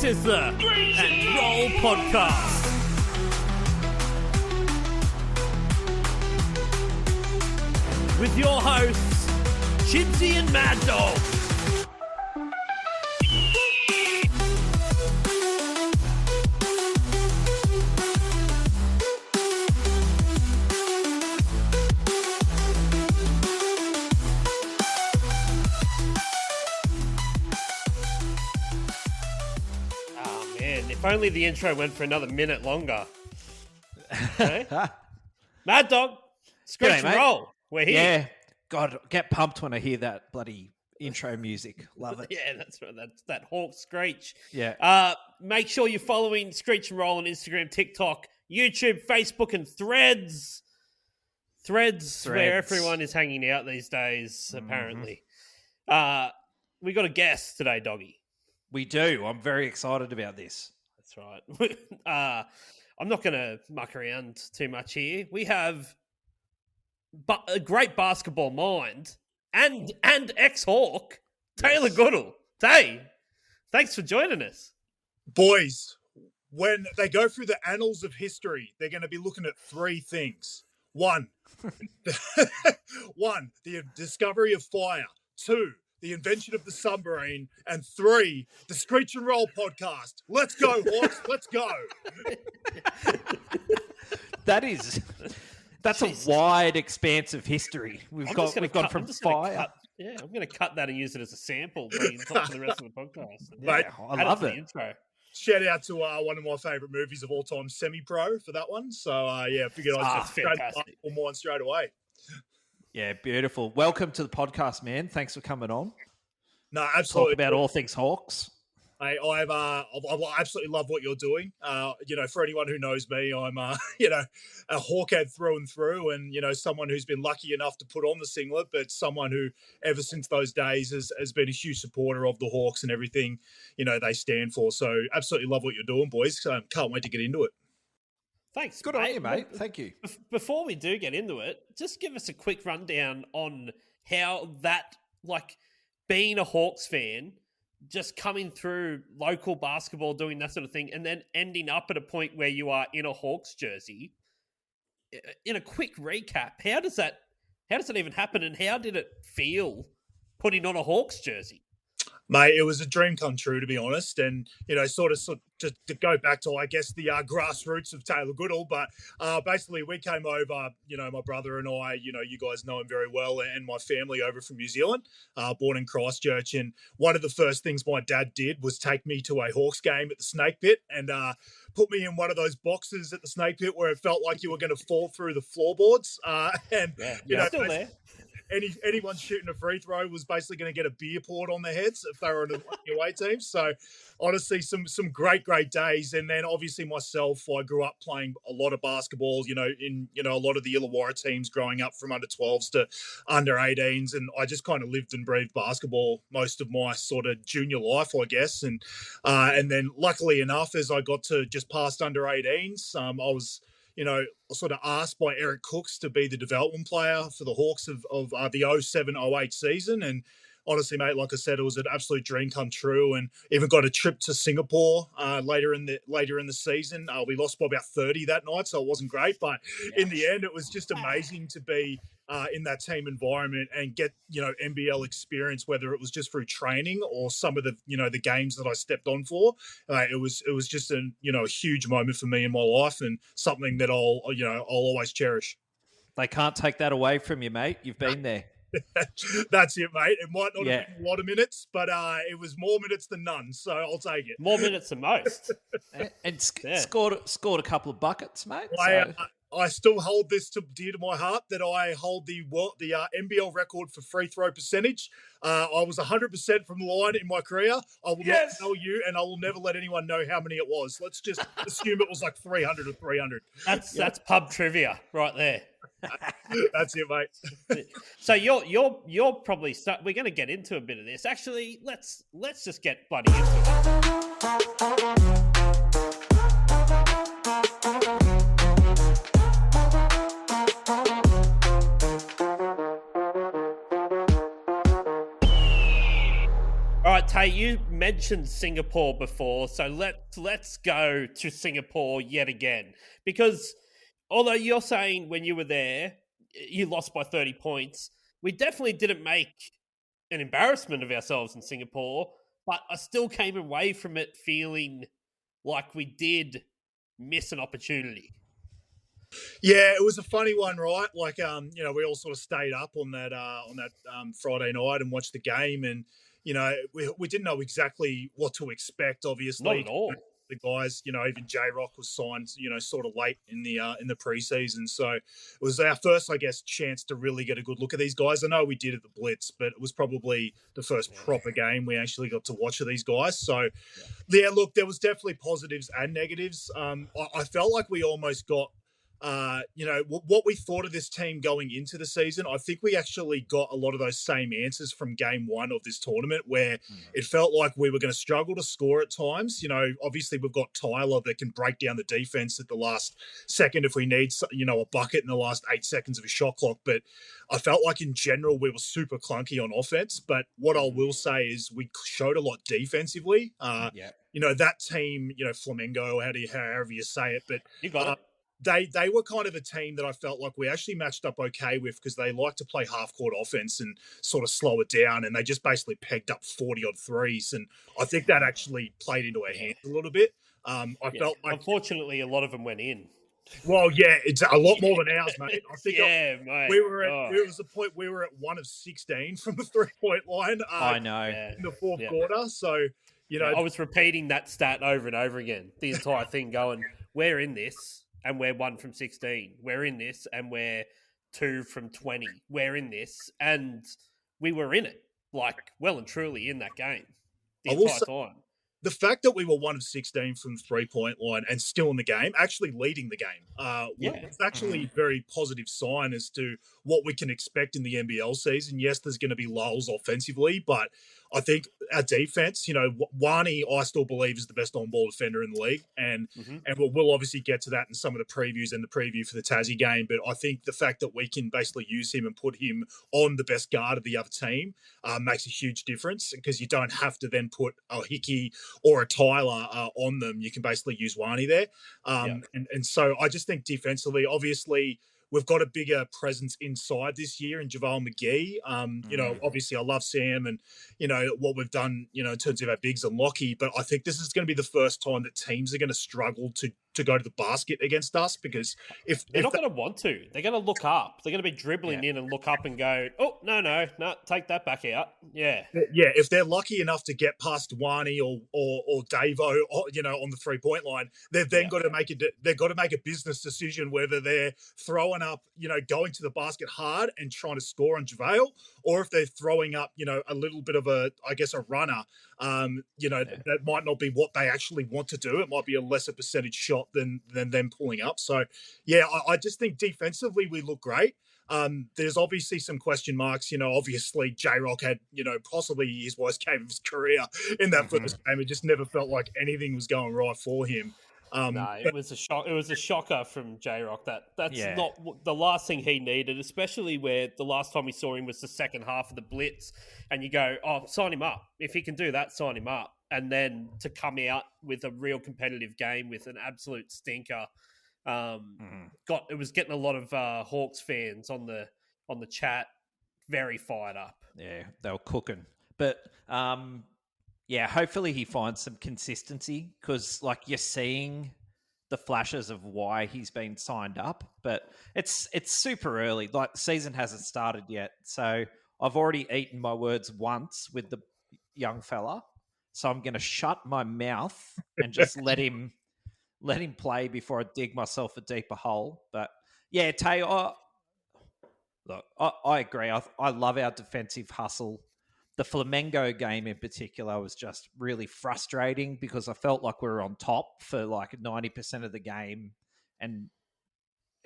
This is the Screech and Roll podcast. With your hosts, Chibbsy and Mad Dog. If only the intro went for another minute longer. Okay? Mad Dog, Screech and Roll. We're here. Yeah. God, get pumped when I hear that bloody intro music. Love it. Yeah, that's right. That's that Hawk Screech. Yeah. Make sure you're following Screech and Roll on Instagram, TikTok, YouTube, Facebook, and Threads. Threads, where everyone is hanging out these days, apparently. We got a guest today, Doggy. We do. I'm very excited about this. That's right. I'm not going to muck around too much here. We have a great basketball mind and ex-Hawk, Talor Goodall. Tay, thanks for joining us. Boys, when they go through the annals of history, they're going to be looking at three things. One, the discovery of fire. Two, the invention of the submarine, and three, the Screech and Roll podcast. Let's go, Hawks. Let's go. That's a wide expanse of history. We've gone from fire. I'm going to cut that and use it as a sample for the rest of the podcast. Yeah, I love it. Intro. Shout out to one of my favourite movies of all time, Semi-Pro, for that one. So, figured I'd just straight mine straight away. Yeah, beautiful. Welcome to the podcast, man. Thanks for coming on. No, absolutely. Talk about all things Hawks. I absolutely love what you're doing. For anyone who knows me, I'm, a Hawkhead through and through, and someone who's been lucky enough to put on the singlet, but someone who, ever since those days, has been a huge supporter of the Hawks and everything, they stand for. So, absolutely love what you're doing, boys. Can't wait to get into it. Thanks, Good on you, mate. Thank you. Before we do get into it, just give us a quick rundown on how that, being a Hawks fan, just coming through local basketball, doing that sort of thing, and then ending up at a point where you are in a Hawks jersey. In a quick recap, how does that even happen, and how did it feel putting on a Hawks jersey? Mate, it was a dream come true, to be honest. And, sort of to go back to, I guess, the grassroots of Talor Goodall. But basically, we came over, my brother and I, you guys know him very well, and my family over from New Zealand, born in Christchurch. And one of the first things my dad did was take me to a Hawks game at the Snakepit and put me in one of those boxes at the Snakepit where it felt like you were going to fall through the floorboards. Still there. Anyone shooting a free throw was basically going to get a beer poured on their heads if they were on a away team. So, honestly, some great days. And then, obviously, myself, I grew up playing a lot of basketball, in a lot of the Illawarra teams growing up from under 12s to under 18s. And I just kind of lived and breathed basketball most of my sort of junior life, I guess. And then, luckily enough, as I got to just past under 18s, I was sort of asked by Eric Cooks to be the development player for the Hawks of the 07-08 season. And honestly, mate, like I said, it was an absolute dream come true, and even got a trip to Singapore later in the season. We lost by about 30 that night, so it wasn't great. But in the end, it was just amazing to be in that team environment and get, NBL experience, whether it was just through training or some of the, the games that I stepped on for. It was just a huge moment for me in my life, and something that I'll always cherish. They can't take that away from you, mate. You've been there. That's it, mate. It might not have been a lot of minutes, but it was more minutes than none, so I'll take it. More minutes than most. and scored a couple of buckets, mate. I still hold this dear to my heart, that I hold the NBL record for free throw percentage. I was 100% from the line in my career. I will not tell you, and I will never let anyone know how many it was. Let's just assume it was like 300 or 300. That's pub trivia right there. That's it, mate. So you're probably we're going to get into a bit of this. Actually, let's just get bloody into it. Tay, you mentioned Singapore before, so let's go to Singapore yet again. Because although you're saying when you were there, you lost by 30 points, we definitely didn't make an embarrassment of ourselves in Singapore, but I still came away from it feeling like we did miss an opportunity. Yeah, it was a funny one, right? Like, we all sort of stayed up on that Friday night and watched the game, and we didn't know exactly what to expect. Obviously, Not at all. the guys, even J Rock was signed, sort of late in the preseason, so it was our first, I guess, chance to really get a good look at these guys. I know we did at the Blitz, but it was probably the first proper game we actually got to watch of these guys. So, yeah, look, there was definitely positives and negatives. I felt like we almost got what we thought of this team going into the season. I think we actually got a lot of those same answers from game one of this tournament, where it felt like we were going to struggle to score at times. Obviously we've got Tyler that can break down the defense at the last second if we need, a bucket in the last 8 seconds of a shot clock. But I felt like in general we were super clunky on offense. But what I will say is we showed a lot defensively. That team, Flamengo, however you say it, but you got it. They were kind of a team that I felt like we actually matched up okay with, because they like to play half-court offense and sort of slow it down, and they just basically pegged up 40-odd threes, and I think that actually played into our hands a little bit. I felt like... Unfortunately, a lot of them went in. Well, yeah, it's a lot more than ours, mate. I think mate. We were at... There was a point we were at 1 of 16 from the three-point line. I know. In the fourth quarter, so... I was repeating that stat over and over again, the entire thing, going, we're in this... and we're 1 from 16. We're in this, and we're 2 from 20. We're in this, and we were in it, like, well and truly in that game the entire time. The fact that we were 1 of 16 from the three-point line and still in the game, actually leading the game, it's actually a very positive sign as to what we can expect in the NBL season. Yes, there's going to be lulls offensively, but I think our defense, Wani, I still believe is the best on-ball defender in the league, and we'll obviously get to that in some of the previews and the preview for the Tassie game. But I think the fact that we can basically use him and put him on the best guard of the other team makes a huge difference, because you don't have to then put a Hickey or a Tyler on them. You can basically use Wani there, and so I just think defensively, obviously, we've got a bigger presence inside this year in JaVale McGee. Obviously I love Sam and, what we've done, in terms of our bigs and Lockie, but I think this is going to be the first time that teams are going to struggle to go to the basket against us, because if they're not going to want to, they're going to look up. They're going to be dribbling in and look up and go, oh, no, take that back out. Yeah. Yeah, if they're lucky enough to get past Wani or Davo, on the 3-point line, they've then got to make they've got to make a business decision whether they're throwing up, going to the basket hard and trying to score on JaVale, or if they're throwing up, a little bit of a runner, that might not be what they actually want to do. It might be a lesser percentage shot than them pulling up. So, yeah, I just think defensively we look great. There's obviously some question marks. Obviously J-Rock had, possibly his worst game of his career in that first game. It just never felt like anything was going right for him. It was a shock. It was a shocker from J-Rock. That's not the last thing he needed, especially where the last time we saw him was the second half of the Blitz, and you go, "Oh, sign him up. If he can do that, sign him up." And then to come out with a real competitive game with an absolute stinker, it was getting a lot of Hawks fans on the chat very fired up. Yeah, they were cooking, but. Hopefully he finds some consistency, because you're seeing the flashes of why he's been signed up, but it's super early. The season hasn't started yet, so I've already eaten my words once with the young fella, so I'm going to shut my mouth and just let him play before I dig myself a deeper hole. But yeah, Tay, look, I agree. I love our defensive hustle. The Flamengo game in particular was just really frustrating, because I felt like we were on top for 90% of the game, and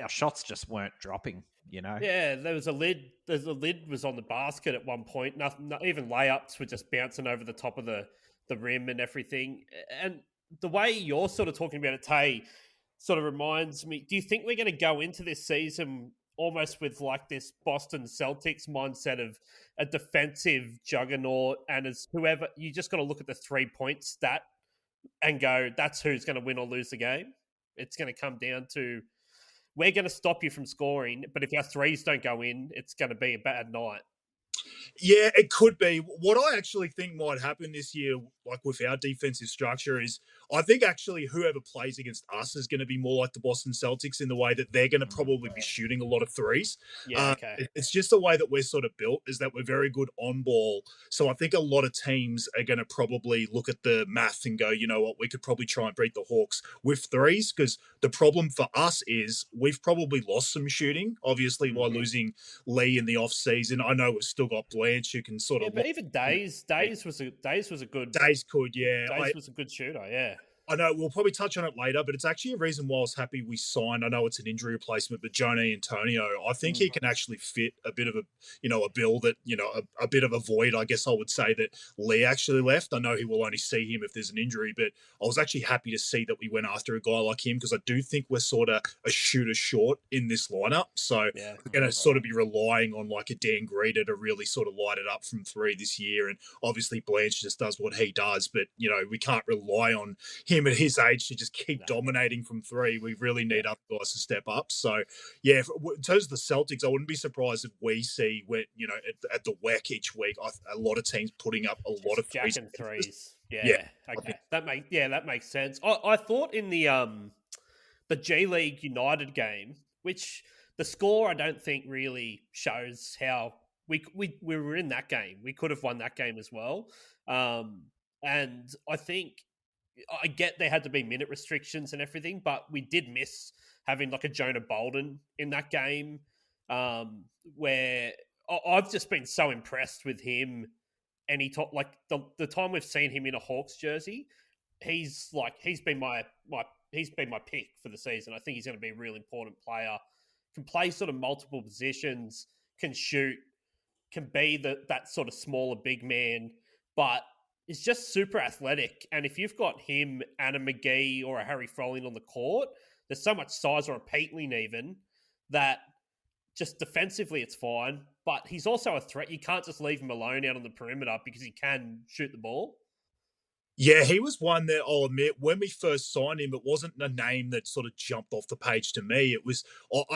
our shots just weren't dropping, Yeah, there was a lid. The lid was on the basket at one point. Nothing, even layups were just bouncing over the top of the rim and everything. And the way you're sort of talking about it, Tay, sort of reminds me, do you think we're going to go into this season almost with like this Boston Celtics mindset of a defensive juggernaut, and as whoever, you just got to look at the 3-point stat and go, that's who's going to win or lose the game. It's going to come down to, we're going to stop you from scoring, but if our threes don't go in, it's going to be a bad night. Yeah, it could be. What I actually think might happen this year, like with our defensive structure, is I think actually whoever plays against us is going to be more like the Boston Celtics in the way that they're going to probably be shooting a lot of threes. Yeah, okay. It's just the way that we're sort of built, is that we're very good on ball. So I think a lot of teams are going to probably look at the math and go, you know what, we could probably try and beat the Hawks with threes, because the problem for us is we've probably lost some shooting, obviously, by losing Lee in the off season. I know we've still got Blanche who can sort of. Yeah, but even Days was a good. Days could, yeah. Days was a good shooter, yeah. I know we'll probably touch on it later, but it's actually a reason why I was happy we signed. I know it's an injury replacement, but Jonah Antonio, I think he can actually fit a bit of a bill that, a bit of a void, I guess I would say, that Lee actually left. I know he will only see him if there's an injury, but I was actually happy to see that we went after a guy like him, because I do think we're sort of a shooter short in this lineup. So we're going to sort of be relying on like a Dan Greeter to really sort of light it up from three this year. And obviously Blanche just does what he does, but, we can't rely on him at his age to just keep dominating from three. We really need other guys to step up. So, yeah, in terms of the Celtics, I wouldn't be surprised if we see, at the WEC each week, a lot of teams putting up a lot of threes. Jacking threes. Yeah. Okay. That makes sense. I thought in the G League United game, which the score I don't think really shows how we were in that game. We could have won that game as well. And I think, I get there had to be minute restrictions and everything, but we did miss having like a Jonah Bolden in that game, where I've just been so impressed with him. And the time we've seen him in a Hawks jersey, he's been my pick for the season. I think he's going to be a really important player. Can play sort of multiple positions, can shoot, can be that sort of smaller big man, but is just super athletic. And if you've got him and a McGee or a Harry Froling on the court, there's so much size, or a Peatling even, that just defensively it's fine. But he's also a threat. You can't just leave him alone out on the perimeter because he can shoot the ball. Yeah, he was one that I'll admit, when we first signed him, it wasn't a name that sort of jumped off the page to me. It was,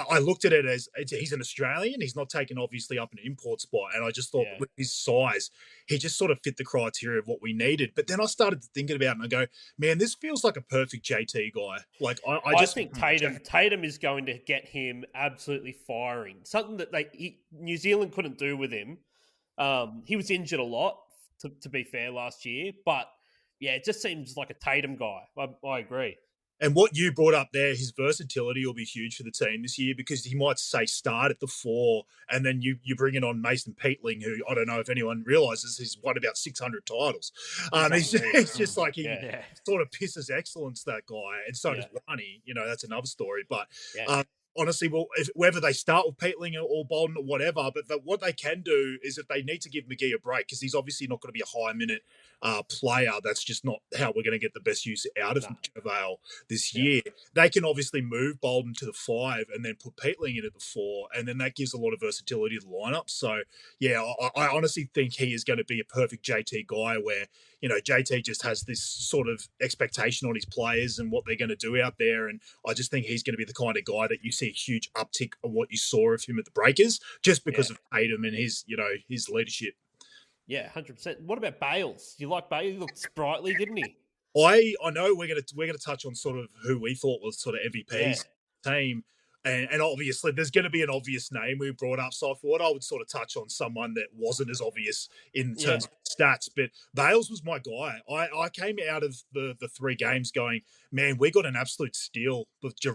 I looked at it as he's an Australian. He's not taken obviously up an import spot. And I just thought with his size, he just sort of fit the criteria of what we needed. But then I started thinking about it and I go, man, this feels like a perfect JT guy. Like I just think Tatum is going to get him absolutely firing. Something that New Zealand couldn't do with him. He was injured a lot, to be fair, last year, but yeah, it just seems like a Tatum guy. I agree. And what you brought up there, his versatility will be huge for the team this year, because he might say start at the 4, and then you bring in on Mason Peatling, who I don't know if anyone realises he's won about 600 titles. He's just like he sort of pisses excellence, that guy, and so does Ronnie. That's another story. But honestly, whether they start with Peatling or Bolden or whatever, but what they can do is, if they need to give McGee a break, because he's obviously not going to be a high minute player, that's just not how we're going to get the best use out of JaVale this year. They can obviously move Bolden to the 5 and then put Peatling in at the 4, and then that gives a lot of versatility to the lineup. So, yeah, I honestly think he is going to be a perfect JT guy, where, JT just has this sort of expectation on his players and what they're going to do out there. And I just think he's going to be the kind of guy that you see a huge uptick on what you saw of him at the Breakers, just because of Tatum and his leadership. Yeah, 100%. What about Bales? You like Bales? He looked sprightly, didn't he? I know we're gonna touch on sort of who we thought was sort of MVP's team. And obviously, there's going to be an obvious name we brought up. So I thought I would sort of touch on someone that wasn't as obvious in terms of stats. But Bales was my guy. I came out of the 3 games going, man, we got an absolute steal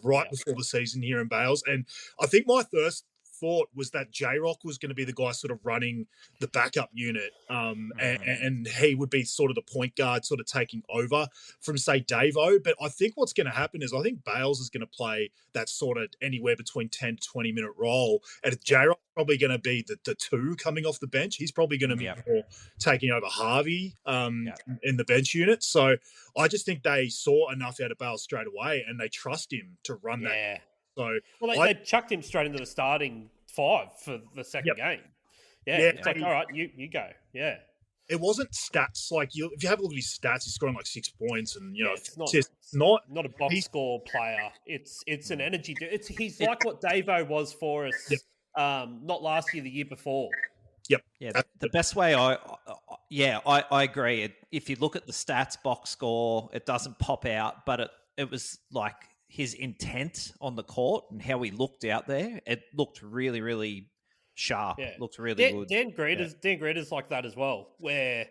right before the season here in Bales. And I think my first thought was that J-Rock was going to be the guy sort of running the backup unit, and he would be sort of the point guard, sort of taking over from, say, Davo. But I think what's going to happen is, I think Bales is going to play that sort of anywhere between 10 to 20 minute role, and J-Rock probably going to be the 2 coming off the bench. He's probably going to be more taking over Harvey in the bench unit. So I just think they saw enough out of Bales straight away, and they trust him to run that. So they chucked him straight into the starting 5 for the second game. Yeah, it's like, all right, you go. Yeah. It wasn't stats like if you have a look at his stats, he's scoring like 6 points, and it's not a box score player. It's an energy. He's like what Davo was for us. Not last year, the year before. Yep. Yeah. The best way I agree. If you look at the stats box score, it doesn't pop out, but it was like his intent on the court and how he looked out there. It looked really, really sharp. Looked really good. Dan Greer's like that as well, where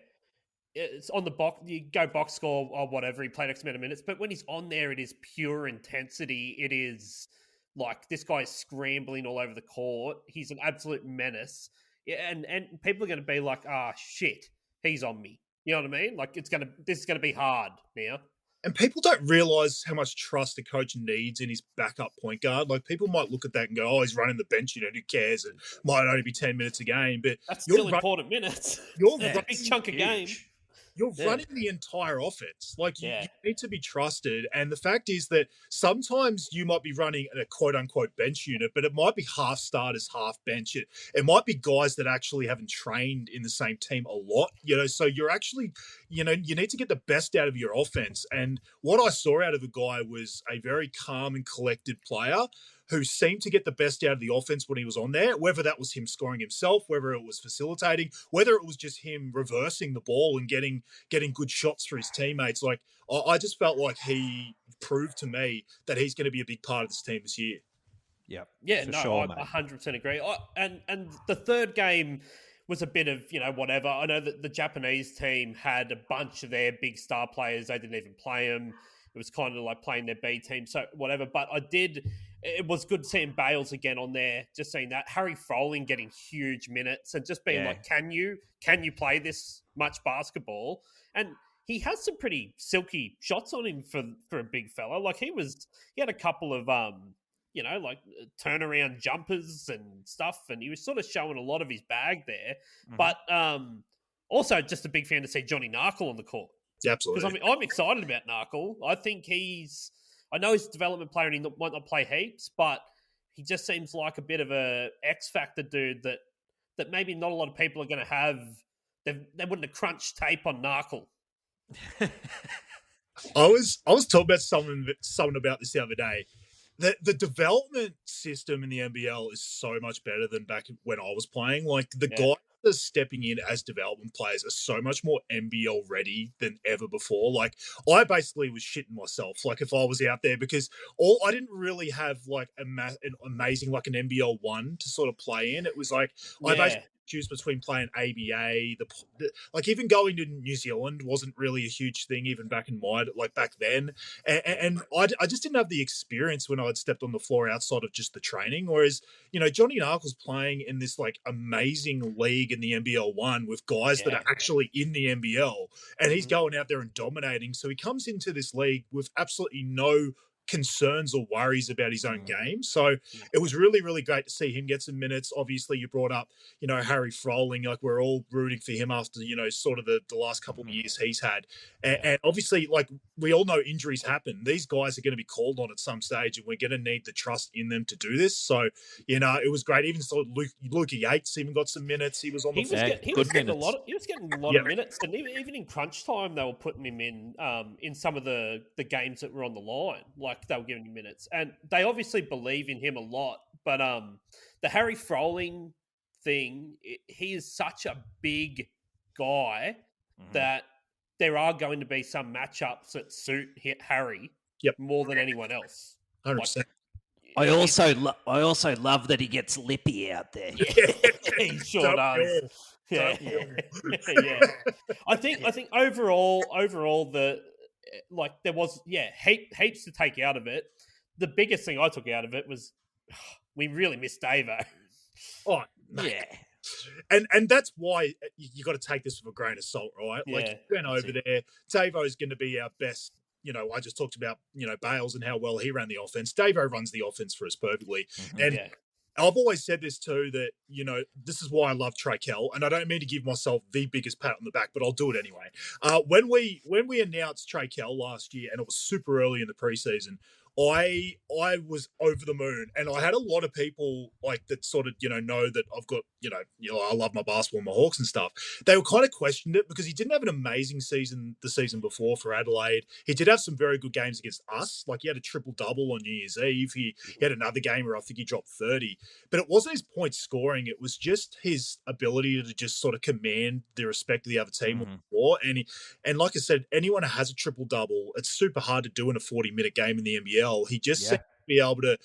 it's on the box, you go box score or whatever, he played X amount of minutes, but when he's on there, it is pure intensity. It is like this guy is scrambling all over the court. He's an absolute menace. And people are going to be like, shit, he's on me. You know what I mean? Like this is going to be hard now. And people don't realise how much trust a coach needs in his backup point guard. Like, people might look at that and go, oh, he's running the bench, who cares? It might only be 10 minutes a game. But that's still important minutes. You're a big chunk of game. You're running the entire offense. Like, you need to be trusted. And the fact is that sometimes you might be running a quote-unquote bench unit, but it might be half starters, half bench. It might be guys that actually haven't trained in the same team a lot, so you're actually, you need to get the best out of your offense. And what I saw out of the guy was a very calm and collected player who seemed to get the best out of the offense when he was on there, whether that was him scoring himself, whether it was facilitating, whether it was just him reversing the ball and getting good shots for his teammates. Like, I just felt like he proved to me that he's going to be a big part of this team this year. Yep. Yeah, I 100% agree. And the third game was a bit of, whatever. I know that the Japanese team had a bunch of their big star players. They didn't even play them. It was kind of like playing their B team, so whatever. But it was good seeing Bales again on there, just seeing that. Harry Froling getting huge minutes and just being like, can you play this much basketball? And he has some pretty silky shots on him for a big fella. Like, he had a couple of, like turnaround jumpers and stuff, and he was sort of showing a lot of his bag there. Mm-hmm. But also just a big fan to see Johnny Narkle on the court. Yeah, absolutely. Because I'm excited about Narkle. I think I know he's a development player and he might not play heaps, but he just seems like a bit of a X factor dude that maybe not a lot of people are going to have. They wouldn't have crunched tape on Narkle. I was talking about someone about this the other day. The development system in the NBL is so much better than back when I was playing. Like, the guys that are stepping in as development players are so much more NBL ready than ever before. Like, I basically was shitting myself, like, if I was out there, because I didn't really have like an amazing, like, an NBL 1 to sort of play in. It was like, I basically choose between playing ABA, like, even going to New Zealand wasn't really a huge thing even back then. And I just didn't have the experience when I had stepped on the floor outside of just the training. Whereas, Johnny Narkle's playing in this like amazing league in the NBL 1 with guys that are actually in the NBL, and he's going out there and dominating. So he comes into this league with absolutely no concerns or worries about his own game. So it was really, really great to see him get some minutes. Obviously, you brought up, Harry Froling. Like, we're all rooting for him after, sort of the last couple of years he's had. And obviously, like, we all know injuries happen. These guys are going to be called on at some stage, and we're going to need the trust in them to do this. So, it was great. Even so, Luka Yates even got some minutes. He was on the floor. He was getting a lot of minutes, and even in crunch time, they were putting him in some of the games that were on the line. Like, they were giving him minutes, and they obviously believe in him a lot. But the Harry Froling thing, he is such a big guy that there are going to be some matchups that suit Harry more than anyone else. 100%. Like, I also love that he gets lippy out there. Yeah, he sure does. Yeah. Yeah. I think overall there was heaps to take out of it. The biggest thing I took out of it was we really missed Davo. Oh, mate. Yeah. And that's why you got to take this with a grain of salt, right? Like, you went over there. Davo is going to be our best. I just talked about, Bales and how well he ran the offense. Davo runs the offense for us perfectly. And I've always said this too, that, this is why I love Trakel, and I don't mean to give myself the biggest pat on the back, but I'll do it anyway. When we announced Trakel last year, and it was super early in the preseason, I was over the moon, and I had a lot of people like that sort of know that I've got I love my basketball and my Hawks and stuff. They were kind of questioned it because he didn't have an amazing season the season before for Adelaide. He did have some very good games against us. Like he had a triple double on New Year's Eve. He had another game where I think he dropped 30. But it wasn't his point scoring. It was just his ability to just sort of command the respect of the other team Mm-hmm. more. And like I said, anyone who has a triple double, it's super hard to do in a 40-minute game in the NBL. He just seemed to be able to,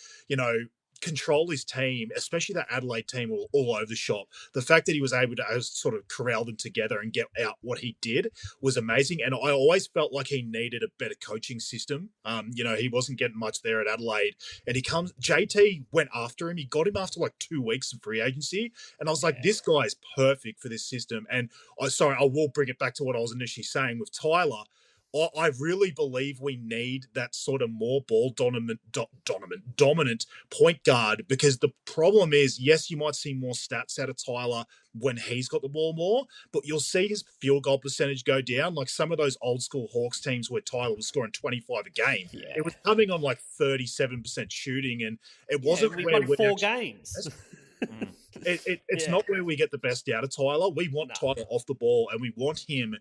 control his team, especially that Adelaide team all over the shop. The fact that he was able to sort of corral them together and get out what he did was amazing. And I always felt like he needed a better coaching system. He wasn't getting much there at Adelaide. And JT went after him. He got him after like 2 weeks of free agency. And I was like, this guy is perfect for this system. And I will bring it back to what I was initially saying with Tyler. I really believe we need that sort of more ball dominant point guard, because the problem is, yes, you might see more stats out of Tyler when he's got the ball more, but you'll see his field goal percentage go down. Like some of those old school Hawks teams where Tyler was scoring 25 a game, it was coming on like 37% shooting, and it wasn't we where won 4 games. It's not where we get the best out of Tyler. We want Tyler off the ball, and we want him,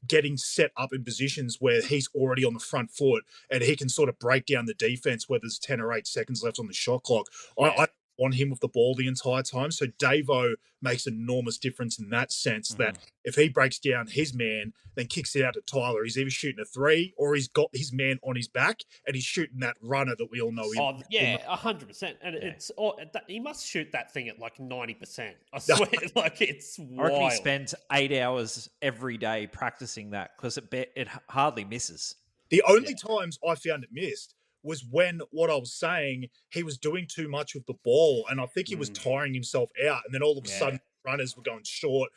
getting set up in positions where he's already on the front foot and he can sort of break down the defense where there's 10 or 8 seconds left on the shot clock. I want him with the ball the entire time. So Davo makes an enormous difference in that sense, that if he breaks down his man, then kicks it out to Tyler, he's either shooting a 3 or he's got his man on his back and he's shooting that runner that we all know. 100%. And he must shoot that thing at like 90%. I swear, like it's wild. I reckon he spends 8 hours every day practicing that because it hardly misses. The only times I found it missed was when, what I was saying, he was doing too much with the ball, and I think he was tiring himself out, and then all of a sudden runners were going short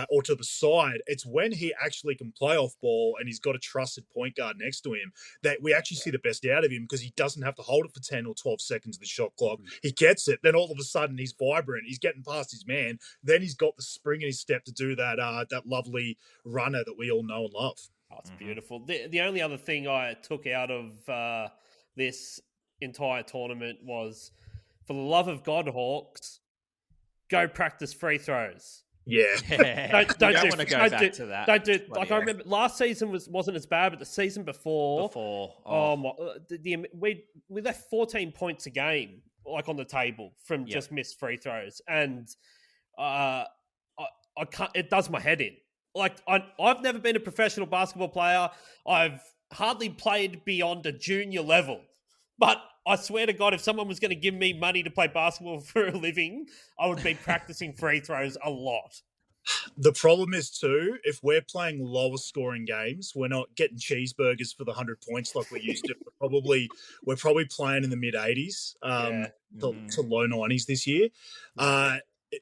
or to the side. It's when he actually can play off ball and he's got a trusted point guard next to him that we actually see the best out of him, because he doesn't have to hold it for 10 or 12 seconds of the shot clock. He gets it, then all of a sudden he's vibrant, he's getting past his man, then he's got the spring in his step to do that lovely runner that we all know and love. Oh, it's beautiful. The only other thing I took out of this entire tournament was, for the love of God, Hawks, go practice free throws. Yeah. Don't want to go back to that. Don't do like I remember last season wasn't as bad, but the season before we left 14 points a game like on the table from just missed free throws, and I can't. It does my head in. Like I've never been a professional basketball player. I've hardly played beyond a junior level, but I swear to God, if someone was going to give me money to play basketball for a living, I would be practicing free throws a lot. The problem is too, if we're playing lower scoring games, we're not getting cheeseburgers for the 100 points like we used to. We're probably playing in the mid 80s to low 90s this year.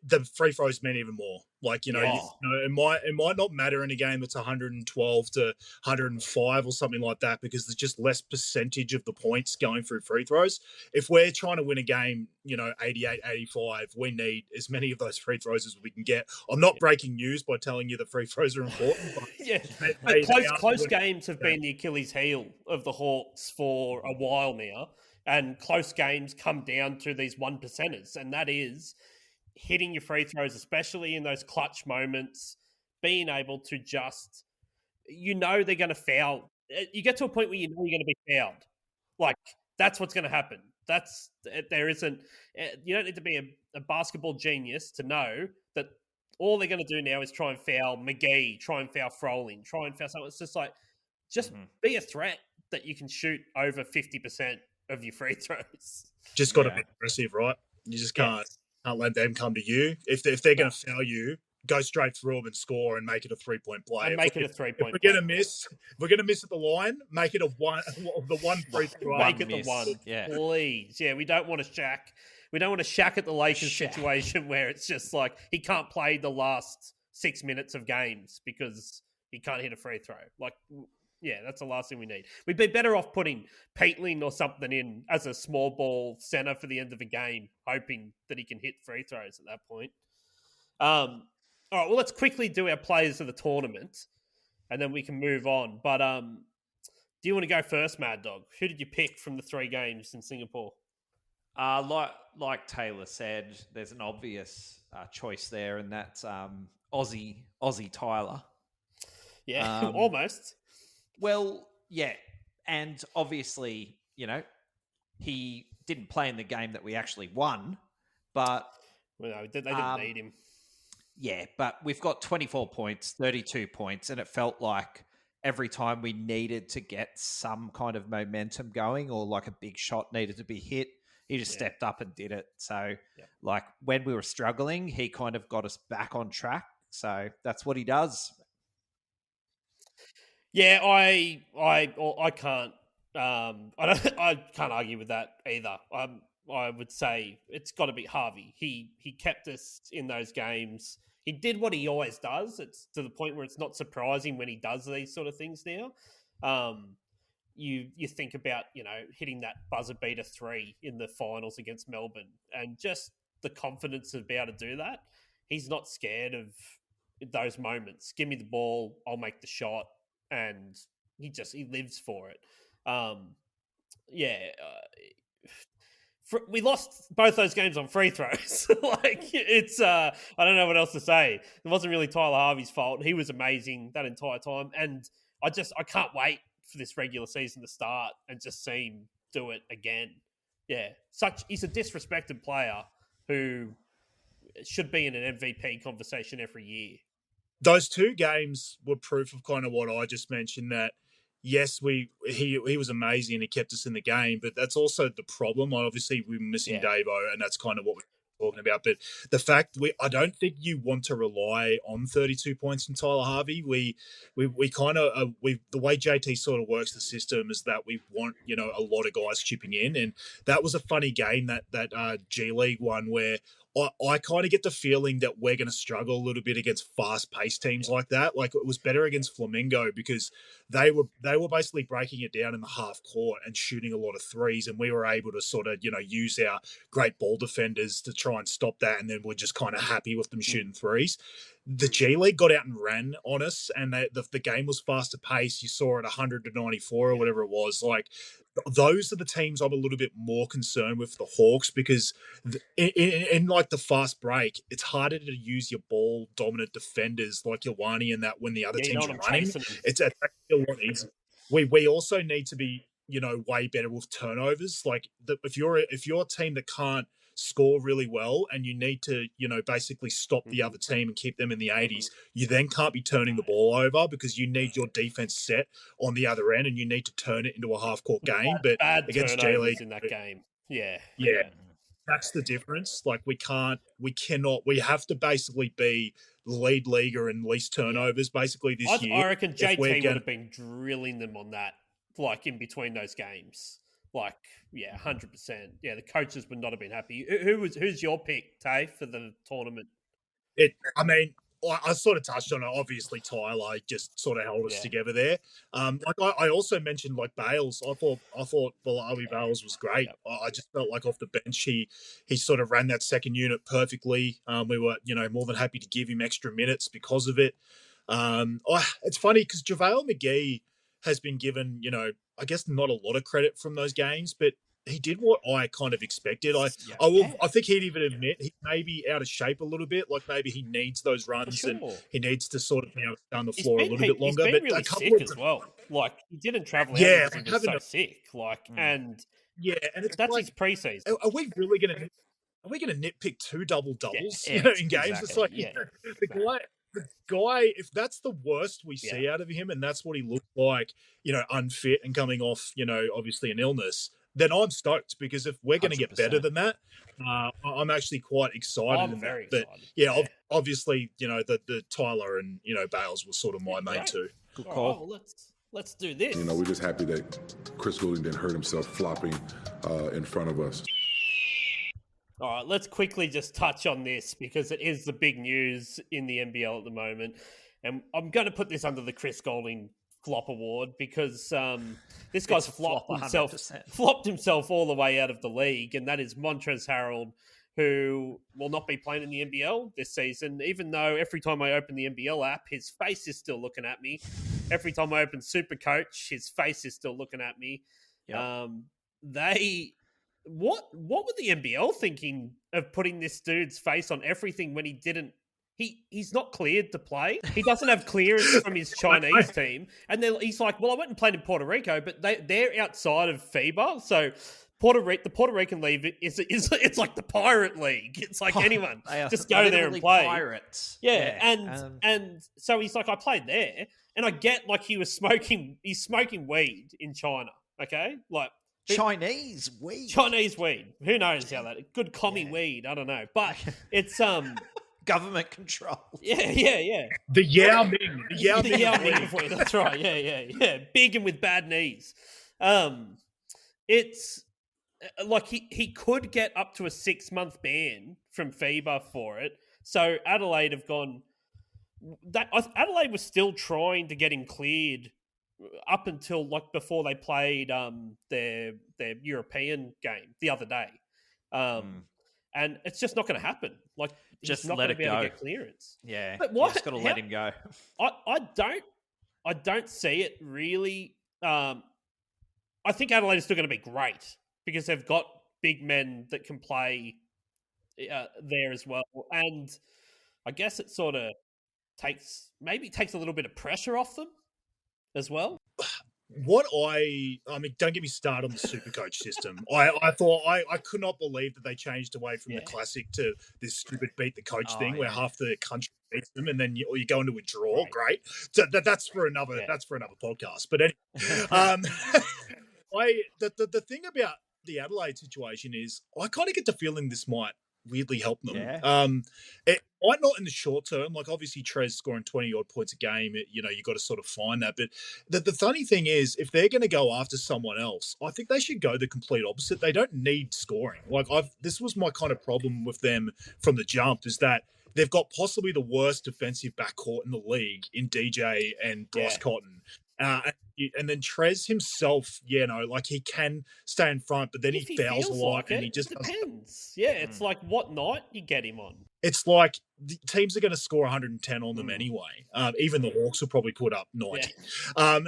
The free throws mean even more. Like, it might not matter in a game that's 112 to 105 or something like that, because there's just less percentage of the points going through free throws. If we're trying to win a game, 88, 85, we need as many of those free throws as we can get. I'm not breaking news by telling you the free throws are important. But close games have been the Achilles heel of the Hawks for a while now, and close games come down to these 1%ers, and that is hitting your free throws, especially in those clutch moments, being able to just, they're going to foul. You get to a point where you know you're going to be fouled. Like, that's what's going to happen. You don't need to be a basketball genius to know that all they're going to do now is try and foul McGee, try and foul Froling, try and foul someone. It's just like, be a threat that you can shoot over 50% of your free throws. Just got to be aggressive, right? You just can't let them come to you. If they're going to foul you, go straight through them and score and make it a 3-point play. And make it a 3-point play. If we're going to miss at the line, make it the one free throw. Make it the one, please. Yeah, we don't want to Shaq. We don't want to Shaq at the Lakers situation where it's just like he can't play the last 6 minutes of games because he can't hit a free throw. Like, yeah, that's the last thing we need. We'd be better off putting Peatling or something in as a small ball center for the end of a game, hoping that he can hit free throws at that point. All right, well, let's quickly do our players of the tournament, and then we can move on. But Do you want to go first, Mad Dog? Who did you pick from the 3 games in Singapore? Like Taylor said, there's an obvious choice there, and that's Aussie Tyler. Yeah, almost. Well, yeah, and obviously, he didn't play in the game that we actually won, but Well, no, they didn't need him. Yeah, but we've got 24 points, 32 points, and it felt like every time we needed to get some kind of momentum going or like a big shot needed to be hit, he just stepped up and did it. So, like, when we were struggling, he kind of got us back on track. So that's what he does. Yeah, I can't. I can't argue with that either. I would say it's got to be Harvey. He kept us in those games. He did what he always does. It's to the point where it's not surprising when he does these sort of things now. You think about, hitting that buzzer beater 3 in the finals against Melbourne and just the confidence to be able to do that. He's not scared of those moments. Give me the ball, I'll make the shot, and he lives for it. We lost both those games on free throws. It's I don't know what else to say. It wasn't really Tyler Harvey's fault. He was amazing that entire time, and I can't wait for this regular season to start and just see him do it again. Yeah, he's a disrespected player who should be in an MVP conversation every year. Those 2 games were proof of kind of what I just mentioned, that yes, he was amazing and he kept us in the game, but that's also the problem. Obviously, we're missing Davo, and that's kind of what we're talking about. But the fact I don't think you want to rely on 32 points from Tyler Harvey. We kind of the way JT sort of works the system is that we want a lot of guys chipping in, and that was a funny game that G League one where I kind of get the feeling that we're going to struggle a little bit against fast-paced teams like that. Like, it was better against Flamingo because they were basically breaking it down in the half court and shooting a lot of threes, and we were able to sort of use our great ball defenders to try and stop that, and then we're just kind of happy with them shooting threes. The G League got out and ran on us, and the game was faster paced. You saw it 100-94 or whatever it was. Like, those are the teams I'm a little bit more concerned with, the Hawks, because in like the fast break, it's harder to use your ball dominant defenders like Illawarra and that when the other teams are running. It's actually a lot easier. We also need to be way better with turnovers. Like, if you're a team that can't score really well and you need to basically stop the other team and keep them in the 80s, you then can't be turning the ball over because you need your defense set on the other end and you need to turn it into a half-court game. But bad against J League in that game, that's the difference. Like, we have to basically be the lead leaguer in least turnovers basically this year. I reckon JT would have been drilling them on that, like, in between those games. 100%. Yeah, the coaches would not have been happy. Who's your pick, Tay, for the tournament? I sort of touched on it. Obviously, Tyler just sort of held us together there. I also mentioned like Bales. I thought Biwali Bales was great. I just felt like off the bench he sort of ran that second unit perfectly. We were more than happy to give him extra minutes because of it. It's funny because JaVale McGee has been given I guess not a lot of credit from those games, but he did what I kind of expected. I think he'd even admit he may be out of shape a little bit. Like, maybe he needs those runs and he needs to sort of stay on the floor a little bit longer. He's been really sick as well. Like, he didn't travel out because he was so sick. And that's his preseason. Are we really going to nitpick 2 double-doubles in games? Exactly. It's like the guy, if that's the worst we see out of him and that's what he looked like, unfit and coming off, obviously an illness, then I'm stoked, because if we're going to get better than that, I'm actually quite excited. I'm very excited. Obviously, the Tyler and, Bales was sort of my main 2. Good call. Right, well, let's do this. We're just happy that Chris Goulding didn't hurt himself flopping in front of us. All right, let's quickly just touch on this because it is the big news in the NBL at the moment. And I'm going to put this under the Chris Goulding flop award because this guy's flopped himself all the way out of the league, and that is Montrezl Harrell, who will not be playing in the NBL this season, even though every time I open the NBL app, his face is still looking at me. every time I open Supercoach, his face is still looking at me. Yep. What were the NBL thinking of putting this dude's face on everything when he didn't? He's not cleared to play. He doesn't have clearance from his Chinese team, and then he's like, "Well, I went and played in Puerto Rico, but they're outside of FIBA, so." The Puerto Rican league it's like the pirate league. It's like anyone just go there and play. Pirates. Yeah. And so he's like, I played there, and I get like he's smoking weed in China. Okay, like Chinese weed. Who knows how that? Good commie weed. I don't know, but it's government control. Yeah. The Yao Ming. The Yao Ming weed. That's right. Yeah. Big and with bad knees. It's. Like he could get up to a 6-month ban from FIBA for it. So Adelaide have gone. Adelaide was still trying to get him cleared up until like before they played their European game the other day, and it's just not going to happen. Like just he's not let going to it be able go. to get clearance. Yeah, but why? Just got to let him go. I don't see it really. I think Adelaide is still going to be great, because they've got big men that can play there as well. And I guess it sort of takes a little bit of pressure off them as well. I mean, don't get me started on the Supercoach system. I thought I could not believe that they changed away from the classic to this stupid beat the coach thing where half the country beats them and then you go into a draw. Right. Great. So that's for another podcast. But anyway, the thing about the Adelaide situation is I kind of get the feeling this might weirdly help them. Yeah. It might not in the short term. Like obviously Trez scoring 20 odd points a game, you got to sort of find that. But the funny thing is, if they're going to go after someone else, I think they should go the complete opposite. They don't need scoring. Like this was my kind of problem with them from the jump, is that they've got possibly the worst defensive backcourt in the league in DJ and Bryce Cotton. And then Trez himself, like he can stay in front, but then he fouls a lot, like and he just depends. Yeah, it's like what night you get him on. It's like the teams are going to score 110 on them anyway. Even the Hawks will probably put up 90. Yeah.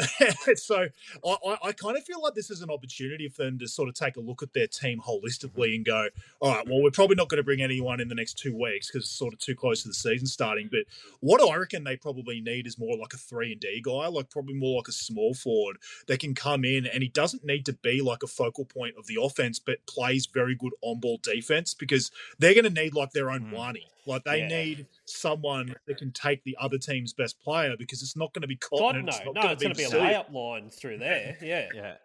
So I kind of feel like this is an opportunity for them to sort of take a look at their team holistically and go, all right, well, we're probably not going to bring anyone in the next 2 weeks because it's sort of too close to the season starting. But what I reckon they probably need is more like a 3-and-D guy, like probably more like a small forward that can come in, and he doesn't need to be like a focal point of the offense, but plays very good on-ball defense, because they're going to need like their own Wani. Like they need someone that can take the other team's best player, because it's not going to be Cotton. It's going to be a layup line through there. Yeah.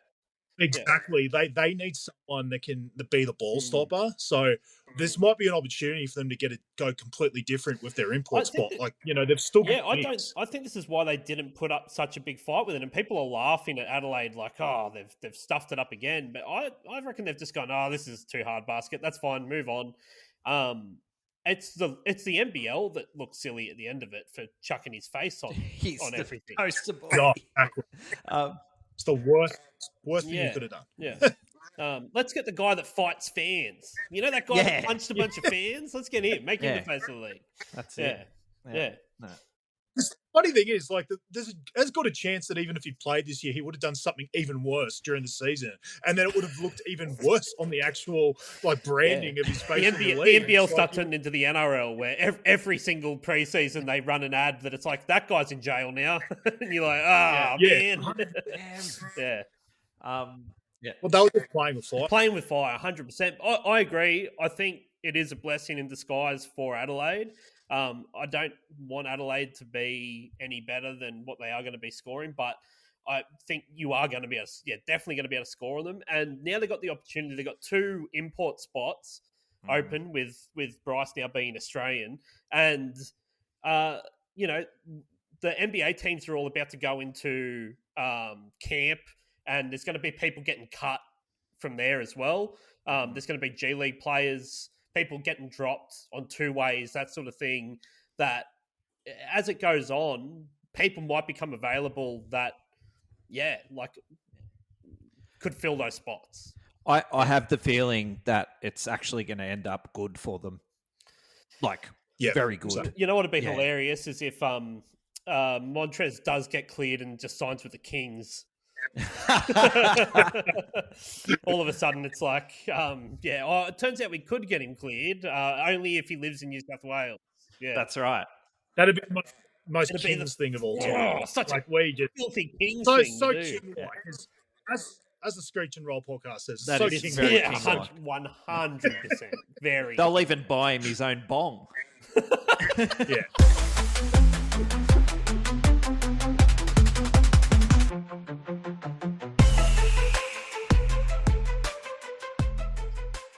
Exactly. They need someone that can be the ball stopper. So this might be an opportunity for them to go completely different with their import spot. They've still got I think this is why they didn't put up such a big fight with it. And people are laughing at Adelaide like, oh, they've stuffed it up again. But I reckon they've just gone, oh, this is too hard basket. That's fine. Move on. It's the NBL that looks silly at the end of it for chucking his face on everything. Poster boy. Exactly. It's the worst thing you could have done. Yeah. Let's get the guy that fights fans. You know that guy that punched a bunch of fans? Let's get him. Make him the face of the league. That's it. Yeah. No. The funny thing is, like, there's got a chance that even if he played this year, he would have done something even worse during the season, and then it would have looked even worse on the actual branding of his face. The NBL start turning into the NRL, where every single preseason they run an ad that it's like, that guy's in jail now, and you're like, man, yeah. Well, they were just playing with fire. 100%. I agree. I think it is a blessing in disguise for Adelaide. I don't want Adelaide to be any better than what they are going to be scoring, but I think you are going to be definitely going to be able to score on them. And now they've got the opportunity. They've got 2 import spots open with Bryce now being Australian. And, the NBA teams are all about to go into camp, and there's going to be people getting cut from there as well. There's going to be G League players, people getting dropped on 2 ways, that sort of thing, that as it goes on, people might become available that, could fill those spots. I have the feeling that it's actually going to end up good for them. Very good. You know what would be hilarious is if Montrez does get cleared and just signs with the Kings. All of a sudden, it's like, it turns out we could get him cleared, only if he lives in New South Wales. Yeah, That's right. That'd be the most It'd be Kings thing of all time. such Like a we just filthy Kings so thing so to do. King-like. As the Screech and Roll podcast says, That so is King-like. very Yeah, King-like. 100%. Very. They'll even buy him his own bong. Yeah.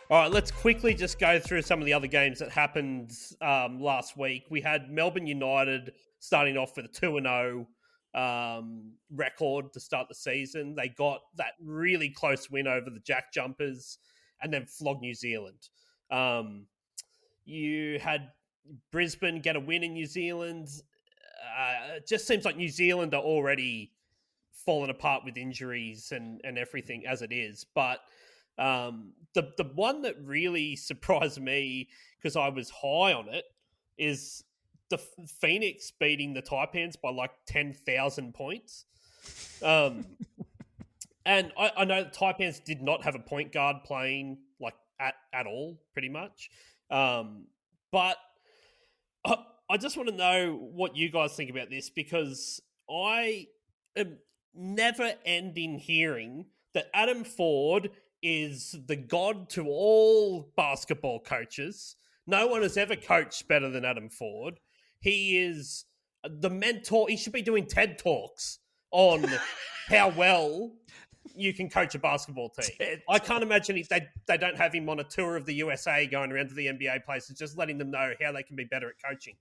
All right, let's quickly just go through some of the other games that happened last week. We had Melbourne United starting off with a 2-0 record to start the season. They got that really close win over the Jack Jumpers and then flogged New Zealand. You had Brisbane get a win in New Zealand. It just seems like New Zealand are already falling apart with injuries and everything as it is. But the one that really surprised me, because I was high on it, is the Phoenix beating the Taipans by like 10,000 points. And I know the Taipans did not have a point guard playing like at all, pretty much. But I just want to know what you guys think about this, because I am never ending hearing that Adam Ford is the god to all basketball coaches. No one has ever coached better than Adam Ford. He is the mentor. He should be doing TED Talks on how well you can coach a basketball team. I can't imagine if they don't have him on a tour of the USA going around to the NBA places, just letting them know how they can be better at coaching.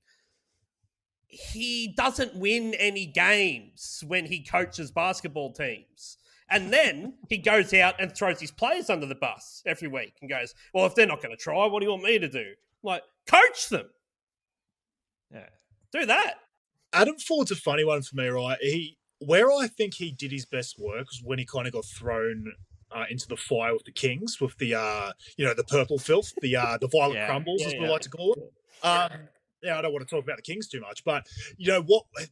He doesn't win any games when he coaches basketball teams. And then he goes out and throws his players under the bus every week and goes, well, if they're not going to try, what do you want me to do? Like, coach them. Yeah. Do that. Adam Ford's a funny one for me, right? Where I think he did his best work was when he kind of got thrown into the fire with the Kings, with the the purple filth, the violet crumbles, as we like to call it. I don't want to talk about the Kings too much, but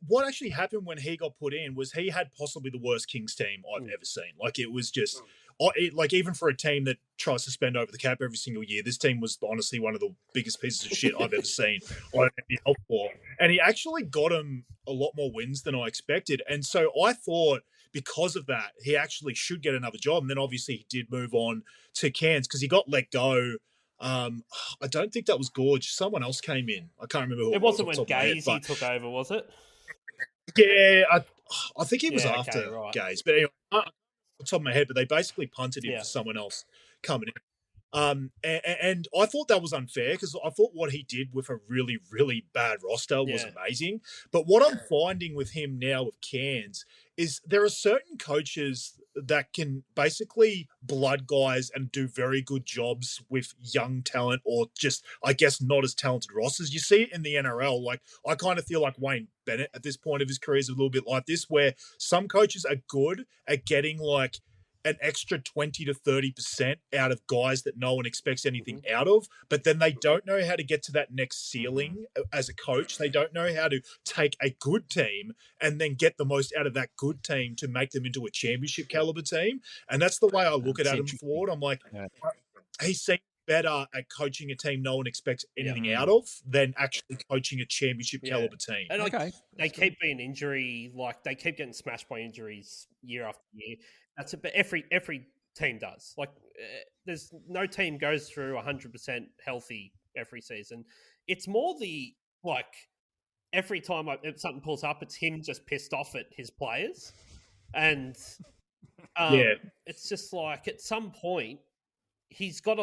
what actually happened when he got put in was he had possibly the worst Kings team I've ever seen. Like, it was just like, even for a team that tries to spend over the cap every single year, this team was honestly one of the biggest pieces of shit I've ever seen on NBL for. And he actually got him a lot more wins than I expected. And so I thought, because of that, he actually should get another job. And then obviously he did move on to Cairns because he got let go. I don't think that was Gorge. Someone else came in. I can't remember who it wasn't when Gazy took over, was it? Yeah, I think he was after right. Gaze. But anyway, off the top of my head, but they basically punted him for someone else coming in. And I thought that was unfair, because I thought what he did with a really, really bad roster was amazing. But what I'm finding with him now with Cairns is there are certain coaches that can basically blood guys and do very good jobs with young talent, or just, I guess, not as talented rosters. You see it in the NRL. Like, I kind of feel like Wayne Bennett at this point of his career is a little bit like this, where some coaches are good at getting like an extra 20 to 30% out of guys that no one expects anything out of, but then they don't know how to get to that next ceiling as a coach. They don't know how to take a good team and then get the most out of that good team to make them into a championship caliber team. And that's the way I look at Adam Ford. I'm like, he seems better at coaching a team no one expects anything out of than actually coaching a championship caliber team. And they keep being injury, like they keep getting smashed by injuries year after year. That's it, but every team does. Like, there's no team goes through 100% healthy every season. It's more the, like, every time if something pulls up, it's him just pissed off at his players. And it's just like, at some point, he's got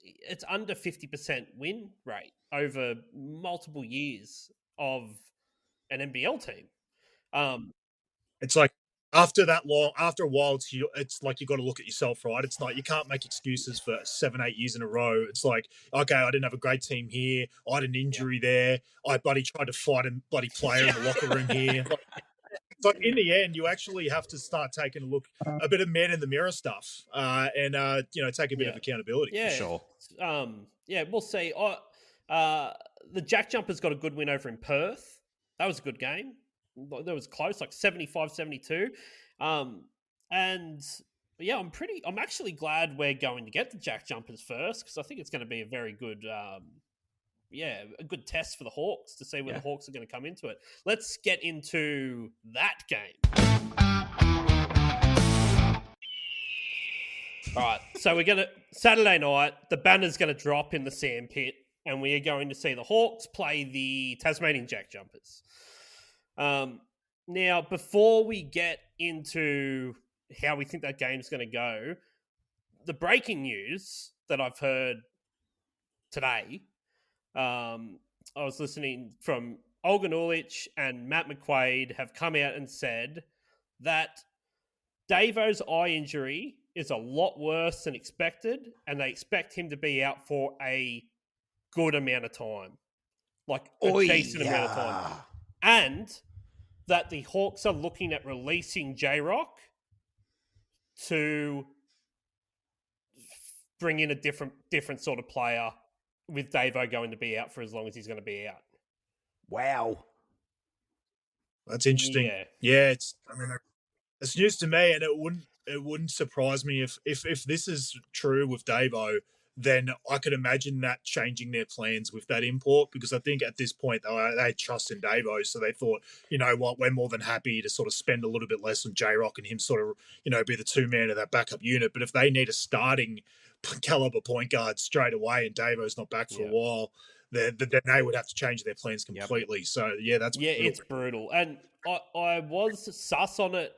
it's under 50% win rate over multiple years of an NBL team. It's like, after a while, it's like you got to look at yourself, right? It's like you can't make excuses for 7-8 years in a row. It's like, okay, I didn't have a great team here. I had an injury there. I bloody tried to fight a bloody player in the locker room here. So in the end, you actually have to start taking a bit of man in the mirror stuff, and take a bit of accountability. Yeah, for sure. We'll see. The Jack Jumpers got a good win over in Perth. That was a good game. That was close, like 75-72. And yeah, I'm actually glad we're going to get the Jack Jumpers first, because I think it's going to be a very good, a good test for the Hawks to see where the Hawks are going to come into it. Let's get into that game. All right, so we're going to, Saturday night, the banner's going to drop in the Sandpit, and we are going to see the Hawks play the Tasmanian Jack Jumpers. Now, before we get into how we think that game's going to go, the breaking news that I've heard today, I was listening from Olgun Ulich and Matt McQuaid have come out and said that Davo's eye injury is a lot worse than expected, and they expect him to be out for a good amount of time, like a decent amount of time, and that the Hawks are looking at releasing J-Rock to bring in a different sort of player, with Davo going to be out for as long as he's going to be out. Wow. That's interesting. Yeah, it's news to me, and it wouldn't surprise me if this is true with Davo. Then I could imagine that changing their plans with that import, because I think at this point they trust in Davo, so they thought, you know what, we're more than happy to sort of spend a little bit less on J-Rock and him sort of, you know, be the two-man of that backup unit. But if they need a starting caliber point guard straight away and Davo's not back for a while, then they would have to change their plans completely. Yep. So, that's brutal. It's brutal. And I was sus on it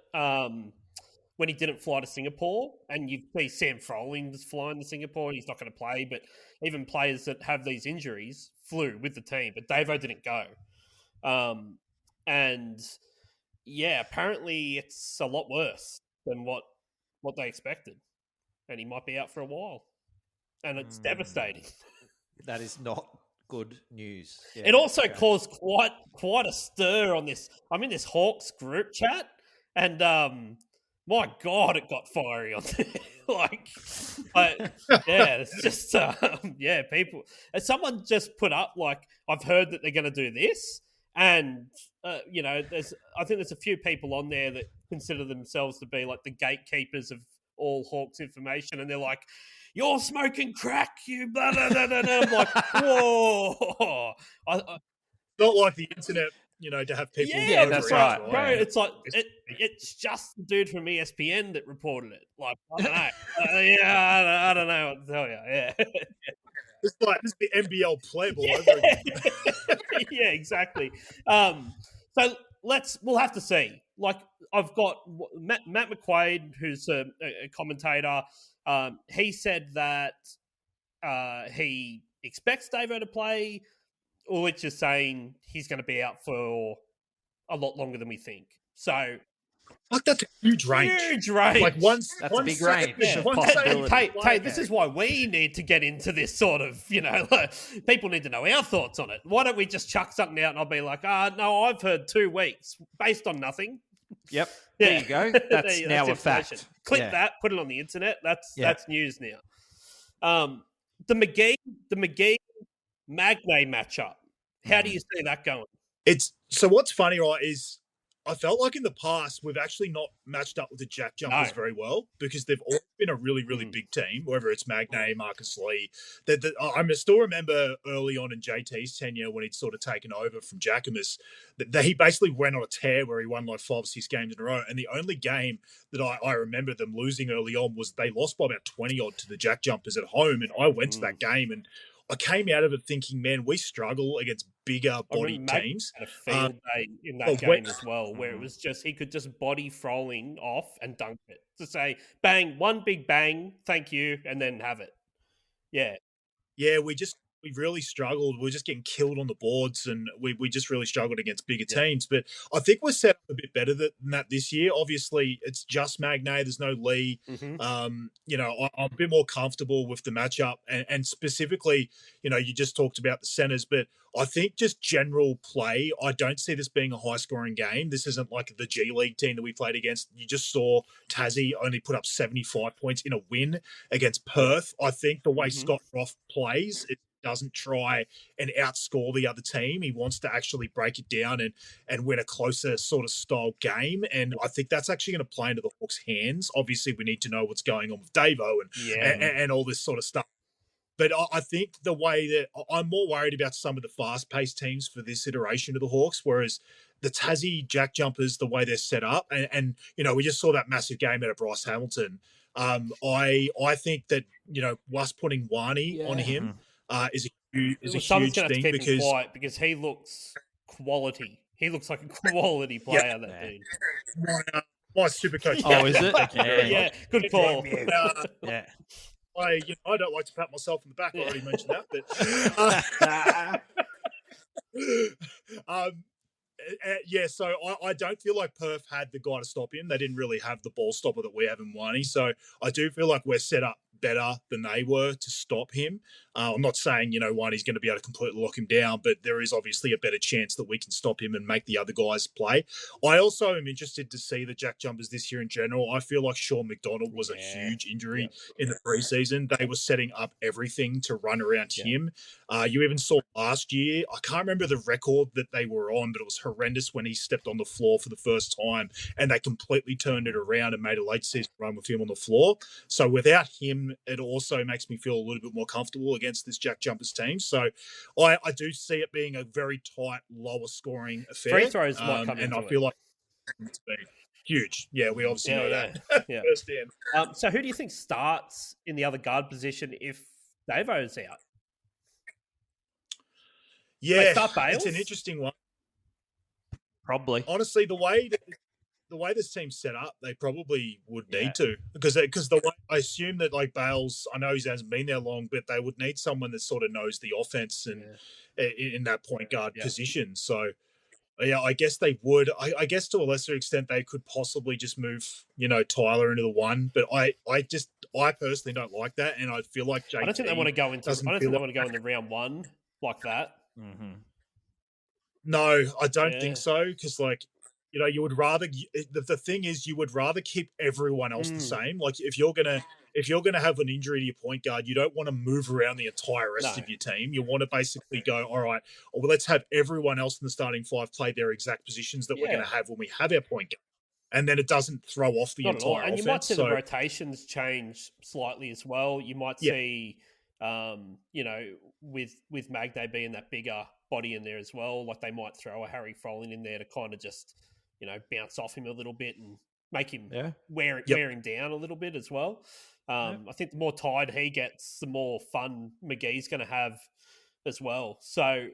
when he didn't fly to Singapore, and you see Sam Froling was flying to Singapore and he's not going to play, but even players that have these injuries flew with the team, but Davo didn't go. And apparently it's a lot worse than what they expected, and he might be out for a while, and it's devastating. That is not good news. Yeah, it also caused quite a stir on this. I'm in this Hawks group chat, and my God, it got fiery on there. It's just, people. And someone just put up, I've heard that they're going to do this. And, I think there's a few people on there that consider themselves to be like the gatekeepers of all Hawks information. And they're like, you're smoking crack, you blah, blah, blah, blah. I'm like, whoa. Not like the internet, to have people. Yeah, that's right. Bro, it's like, it's just the dude from ESPN that reported it. Like, I don't know. I don't know what to tell you. Yeah. It's like, this is the NBL pleb all over again. Yeah, exactly. So we'll have to see. Like, I've got Matt McQuaid, who's a commentator. He said that he expects Davo to play. Ulich is saying he's going to be out for a lot longer than we think. So, that's a huge range. Like that's a big range. Hey, this is why we need to get into this sort of, people need to know our thoughts on it. Why don't we just chuck something out and I'll be like, no, I've heard 2 weeks based on nothing. Yep. There you go. That's now a fact. Click that, put it on the internet. That's news now. The McGee Magnay matchup. How do you see that going? So what's funny, right, is I felt like in the past we've actually not matched up with the Jack Jumpers very well, because they've always been a really, really big team, whether it's Magnay, Marcus Lee. I still remember early on in JT's tenure when he'd sort of taken over from Jackamus, that he basically went on a tear where he won like 5 or 6 games in a row. And the only game that I remember them losing early on was they lost by about 20-odd to the Jack Jumpers at home. And I went to that game and I came out of it thinking, man, we struggle against bigger body teams. Had a field day in that game as well, where it was just he could just body Froling off and dunk it to say, bang, one big bang, thank you, and then have it. Yeah, we really struggled. We were just getting killed on the boards, and we just really struggled against bigger teams. But I think we're set up a bit better than that this year. Obviously, it's just Magnay. There's no Lee. Mm-hmm. I'm a bit more comfortable with the matchup. And specifically, you just talked about the centers, but I think just general play, I don't see this being a high-scoring game. This isn't like the G League team that we played against. You just saw Tassie only put up 75 points in a win against Perth. I think the way Scott Roth plays, doesn't try and outscore the other team. He wants to actually break it down and win a closer sort of style game. And I think that's actually going to play into the Hawks' hands. Obviously, we need to know what's going on with Davo and all this sort of stuff. But I think the way that I'm more worried about some of the fast-paced teams for this iteration of the Hawks, whereas the Tassie Jack Jumpers, the way they're set up, and we just saw that massive game out of Bryce Hamilton. I think that us putting Wani on him is a huge thing because he looks quality. He looks like a quality player. That dude. My super coach. Oh, is it? Yeah, good call. Yeah. I don't like to pat myself on the back. I already mentioned that, but so I don't feel like Perth had the guy to stop him. They didn't really have the ball stopper that we have in Wani. So I do feel like we're set up better than they were to stop him. I'm not saying, Wani's going to be able to completely lock him down, but there is obviously a better chance that we can stop him and make the other guys play. I also am interested to see the Jack Jumpers this year in general. I feel like Sean McDonald was a huge injury in the preseason. They were setting up everything to run around him. You even saw last year, I can't remember the record that they were on, but it was horrendous when he stepped on the floor for the first time and they completely turned it around and made a late season run with him on the floor. So without him, it also makes me feel a little bit more comfortable against this Jack Jumpers team. So I do see it being a very tight, lower scoring affair. Free throws might come and into I feel like it's been huge. Yeah, we obviously know that. Firsthand. So who do you think starts in the other guard position if Davo's out? Yeah, start Bales? It's an interesting one. Probably. Honestly, the way this team's set up, they probably would need to because the way I assume that like Bales, I know he hasn't been there long, but they would need someone that sort of knows the offense and in that point guard position. So I guess they would. I guess to a lesser extent they could possibly just move Tyler into the one, but I personally don't like that, and I feel like JT I don't think they want to go into. I don't think they want to go into round one like that. Mm-hmm. No, I don't think so because you would rather. The thing is, you would rather keep everyone else the same. Like if you're gonna have an injury to your point guard, you don't want to move around the entire rest of your team. You want to basically go, all right, well, let's have everyone else in the starting five play their exact positions that we're going to have when we have our point guard, and then it doesn't throw off the entire and offense. you might see the rotations change slightly as well. You might see, with Magday being that bigger body in there as well, like they might throw a Harry Froling in there to kind of just bounce off him a little bit and make him wear him down a little bit as well. I think the more tired he gets, the more fun McGee's going to have as well. So,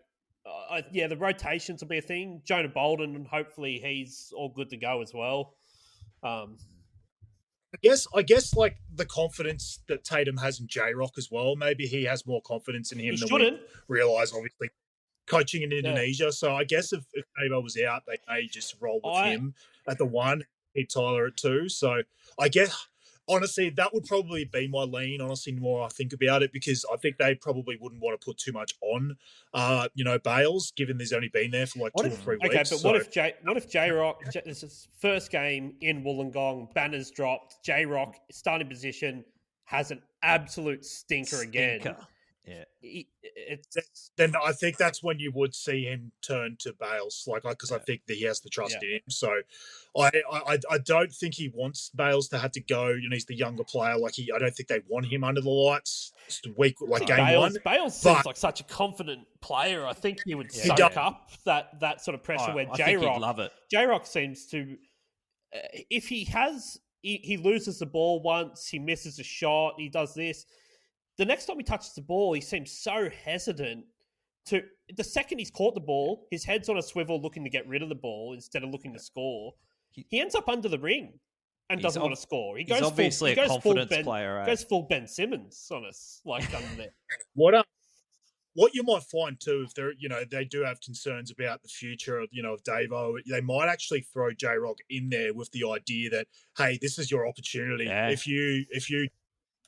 the rotations will be a thing. Jonah Bolden, hopefully he's all good to go as well. I guess like the confidence that Tatum has in J-Rock as well. Maybe he has more confidence in him than we realise, obviously, coaching in Indonesia. So I guess if Davo was out, they may just roll with him at the one, keep Tyler at two. So I guess, honestly, that would probably be my lean, honestly, the more I think about it, because I think they probably wouldn't want to put too much on, Bales, given there's only been there for 2 or 3 weeks. Okay, but what if J-Rock, this is his first game in Wollongong, banners dropped, J-Rock, starting position, has an absolute stinker again. Yeah, then I think that's when you would see him turn to Bales, because I think that he has the trust in him. So I don't think he wants Bales to have to go. He's the younger player. I don't think they want him under the lights game one. Bales seems like such a confident player. I think he would soak up that sort of pressure. Where J-Rock, love it. J-Rock seems to, if he loses the ball once, he misses a shot, he does this. The next time he touches the ball, he seems so hesitant to... The second he's caught the ball, his head's on a swivel looking to get rid of the ball instead of looking to score. He ends up under the ring and doesn't want to score. He's obviously a confidence player. He goes full Ben Simmons on us, under there. What you might find too, if they're, they do have concerns about the future of Davo, they might actually throw J-Rock in there with the idea that, hey, this is your opportunity. Yeah. If you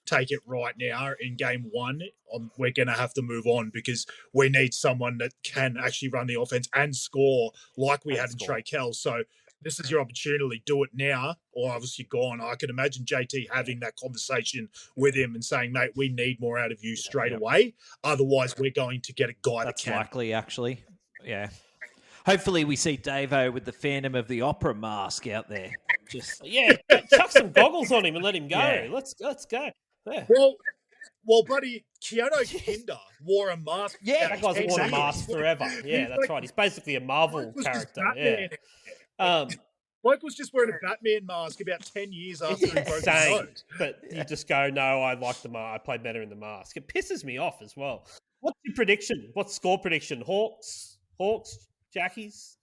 take it right now in game one, we're going to have to move on because we need someone that can actually run the offense and score like we had in Trey Kell. So this is your opportunity. Do it now, or obviously gone. I can imagine JT having that conversation with him and saying, "Mate, we need more out of you straight away. Otherwise, we're going to get a guy That's that can." likely, actually. Yeah. Hopefully, we see Davo with the Phantom of the Opera mask out there. Just chuck some goggles on him and let him go. Yeah. Let's go. Yeah. Well, buddy, Keanu Kinder wore a mask. Yeah, That guy's worn a mask forever. Yeah, that's right. He's basically a Marvel character. Yeah. Bloke was just wearing a Batman mask about 10 years after he broke his nose. But you just go, no, I like the mask. I played better in the mask. It pisses me off as well. What's your prediction? What's score prediction? Hawks, Jackies?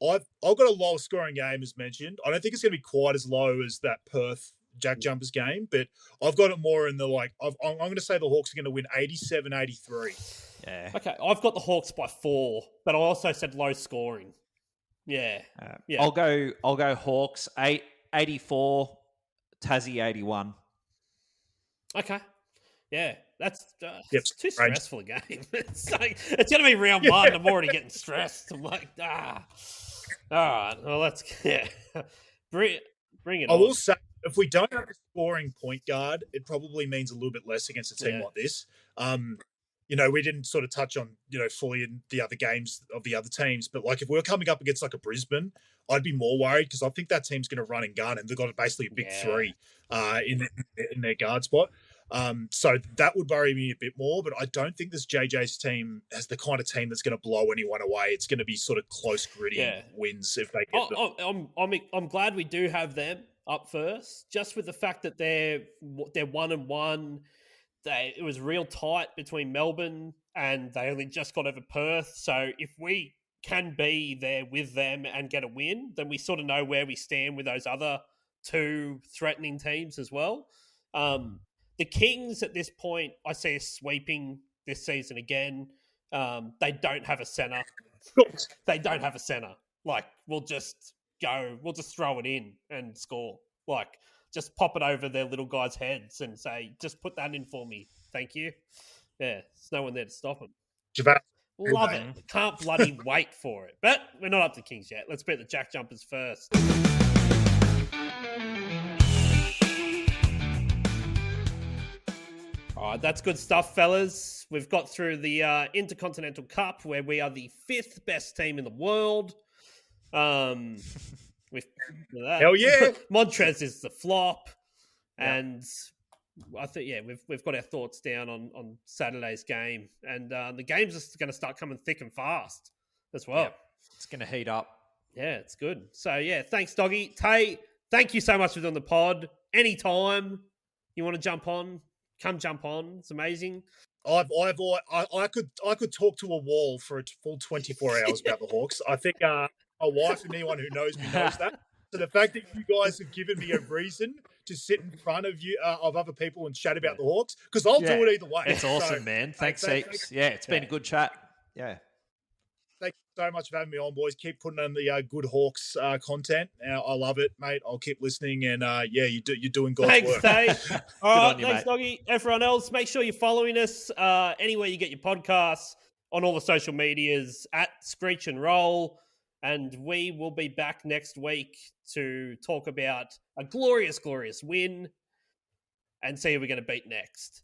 I've got a lower scoring game, as mentioned. I don't think it's going to be quite as low as that Perth Jack Jumpers game, but I've got it more in the I'm going to say the Hawks are going to win 87-83. Yeah. Okay, I've got the Hawks by 4, but I also said low scoring. Yeah. I'll go Hawks 84, Tassie 81. Okay. Yeah, that's Yep, too stressful a game. It's going to be round 1. I'm already getting stressed. I'm like, All right, well, let's bring it on. I will say, if we don't have a scoring point guard, it probably means a little bit less against a team like this. We didn't sort of touch on, fully in the other games of the other teams, but like if we were coming up against like a Brisbane, I'd be more worried because I think that team's going to run and gun, and they've got basically a big 3 in their guard spot. So that would worry me a bit more, but I don't think this JJ's team has the kind of team that's going to blow anyone away. It's going to be sort of close, gritty wins if they get them. I'm glad we do have them up first, just with the fact that they're 1-1. It was real tight between Melbourne and they only just got over Perth. So if we can be there with them and get a win, then we sort of know where we stand with those other 2 threatening teams as well. The Kings at this point, I see us sweeping this season again. They don't have a center. They don't have a center. Like, we'll just throw it in and score. Like, just pop it over their little guys' heads and say, just put that in for me. Thank you. Yeah, there's no one there to stop them. JaVale. Love it. Can't bloody wait for it. But we're not up to Kings yet. Let's beat the Jack Jumpers first. All right, that's good stuff, fellas. We've got through the Intercontinental Cup, where we are the 5th best team in the world. Hell yeah. Montrez is the flop. And I think, we've got our thoughts down on Saturday's game. And the game's just going to start coming thick and fast as well. Yep. It's going to heat up. Yeah, it's good. So, thanks, Doggy. Tay, thank you so much for doing the pod. Anytime you want to jump on, come jump on. It's amazing. I could talk to a wall for a full 24 hours about the Hawks. I think my wife and anyone who knows me knows that. So the fact that you guys have given me a reason to sit in front of you of other people and chat about the Hawks, because I'll do it either way. It's awesome, man. Thanks heaps. Yeah, it's been a good chat. Yeah. Thank you so much for having me on, boys. Keep putting on the good Hawks content. I love it, mate. I'll keep listening, and you're doing God's work. Thanks, Dave. All right, thanks, Doggy. Everyone else, make sure you're following us anywhere you get your podcasts, on all the social medias at Screech and Roll, and we will be back next week to talk about a glorious, glorious win and see who we're going to beat next.